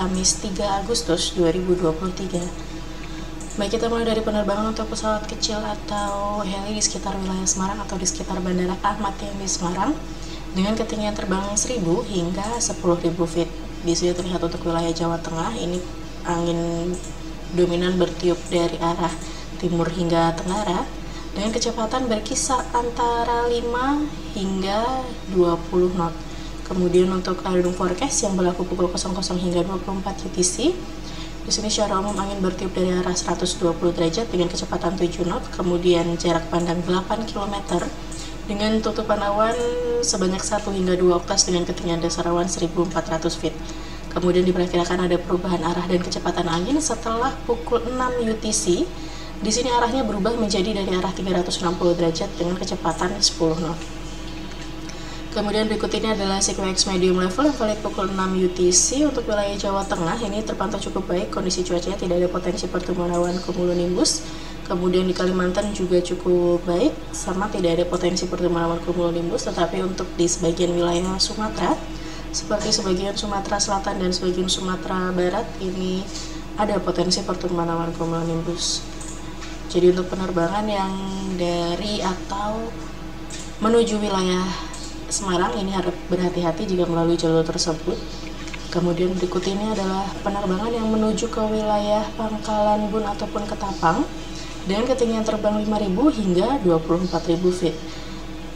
Kamis 3 Agustus 2023. Baik, kita mulai dari penerbangan untuk pesawat kecil atau heli di sekitar wilayah Semarang atau di sekitar Bandara Ahmad Yani Semarang dengan ketinggian terbang 1000 hingga 10.000 feet. Di sini terlihat untuk wilayah Jawa Tengah, ini angin dominan bertiup dari arah timur hingga tenggara dengan kecepatan berkisar antara 5 hingga 20 knot. Kemudian untuk aerodom forecast yang berlaku pukul 00 hingga 24 UTC, di sini secara umum angin bertiup dari arah 120 derajat dengan kecepatan 7 knot, kemudian jarak pandang 8 km dengan tutupan awan sebanyak 1 hingga 2 oktas dengan ketinggian dasar awan 1400 feet. Kemudian diperkirakan ada perubahan arah dan kecepatan angin setelah pukul 6 UTC. Di sini arahnya berubah menjadi dari arah 360 derajat dengan kecepatan 10 knot. Kemudian berikut ini adalah SIQX medium level yang valid pukul 6 UTC untuk wilayah Jawa Tengah. Ini terpantau cukup baik, kondisi cuacanya tidak ada potensi pertumbuhan awan cumulonimbus. Kemudian di Kalimantan juga cukup baik, sama tidak ada potensi pertumbuhan awan cumulonimbus. Tetapi untuk di sebagian wilayah Sumatera, seperti sebagian Sumatera Selatan dan sebagian Sumatera Barat, ini ada potensi pertumbuhan awan cumulonimbus. Jadi untuk penerbangan yang dari atau menuju wilayah Semarang ini harap berhati-hati jika melalui jalur tersebut. Kemudian berikut ini adalah penerbangan yang menuju ke wilayah Pangkalan Bun ataupun Ketapang dengan ketinggian terbang 5.000 hingga 24.000 feet.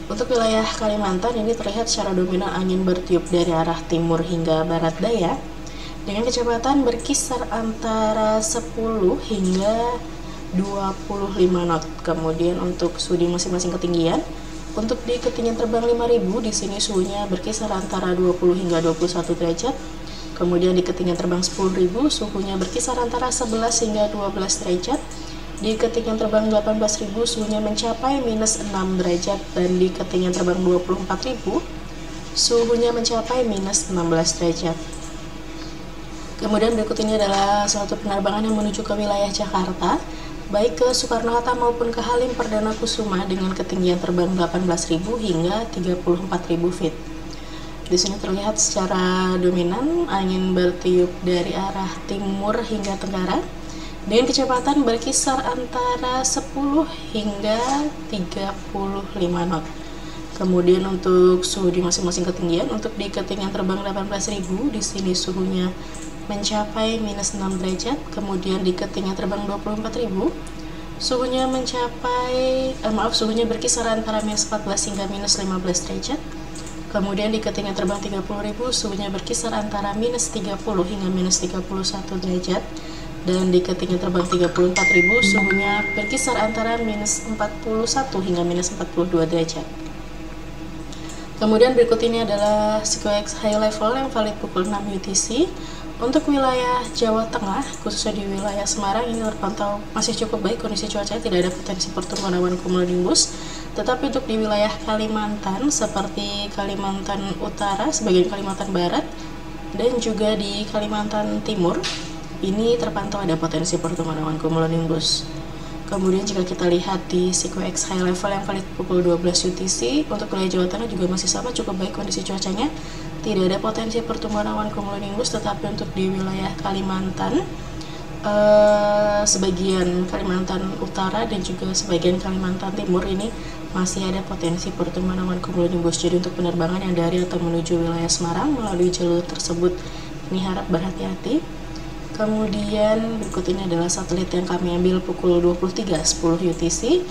Untuk wilayah Kalimantan ini terlihat secara dominan angin bertiup dari arah timur hingga barat daya dengan kecepatan berkisar antara 10 hingga 25 knot. Kemudian untuk suhu di masing-masing ketinggian, untuk di ketinggian terbang 5.000 di sini suhunya berkisar antara 20 hingga 21 derajat. Kemudian di ketinggian terbang 10.000 suhunya berkisar antara 11 hingga 12 derajat. Di ketinggian terbang 18.000 suhunya mencapai minus 6 derajat, dan di ketinggian terbang 24.000 suhunya mencapai minus 16 derajat. Kemudian berikut ini adalah suatu penerbangan yang menuju ke wilayah Jakarta, baik ke Soekarno-Hatta maupun ke Halim Perdana Kusuma dengan ketinggian terbang 18.000 hingga 34.000 feet. Di sini terlihat secara dominan angin bertiup dari arah timur hingga tenggara dengan kecepatan berkisar antara 10 hingga 35 knot. Kemudian untuk suhu di masing-masing ketinggian, untuk di ketinggian terbang 18.000 di sini suhunya mencapai minus 6 derajat. Kemudian di ketinggian terbang 24.000 suhunya suhunya berkisar antara minus 14 hingga minus 15 derajat. Kemudian di ketinggian terbang 30.000 suhunya berkisar antara minus 30 hingga minus 31 derajat. Dan di ketinggian terbang 34.000 suhunya berkisar antara minus 41 hingga minus 42 derajat. Kemudian berikut ini adalah SIQX high level yang valid pukul 6 UTC. Untuk wilayah Jawa Tengah, khususnya di wilayah Semarang, ini terpantau masih cukup baik, kondisi cuacanya tidak ada potensi pertumbuhan awan cumulonimbus. Tetapi untuk di wilayah Kalimantan, seperti Kalimantan Utara, sebagian Kalimantan Barat, dan juga di Kalimantan Timur, ini terpantau ada potensi pertumbuhan awan cumulonimbus. Kemudian jika kita lihat di SIQX high level yang valid pukul 12 UTC, untuk wilayah Jawa Tengah juga masih sama, cukup baik kondisi cuacanya. Tidak ada potensi pertumbuhan awan cumulonimbus, tetapi untuk di wilayah Kalimantan, sebagian Kalimantan Utara dan juga sebagian Kalimantan Timur ini masih ada potensi pertumbuhan awan cumulonimbus. Jadi untuk penerbangan yang dari atau menuju wilayah Semarang melalui jalur tersebut, ini harap berhati-hati. Kemudian berikut ini adalah satelit yang kami ambil pukul 23.10 UTC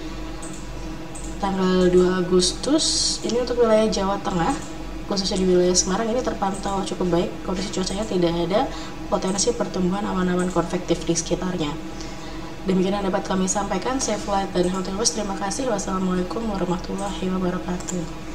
tanggal 2 Agustus. Ini untuk wilayah Jawa Tengah, khususnya di wilayah Semarang, ini terpantau cukup baik, kondisi cuacanya tidak ada potensi pertumbuhan awan-awan konvektif di sekitarnya. Demikian yang dapat kami sampaikan. Safe flight dan healthy host. Terima kasih. Wassalamualaikum warahmatullahi wabarakatuh.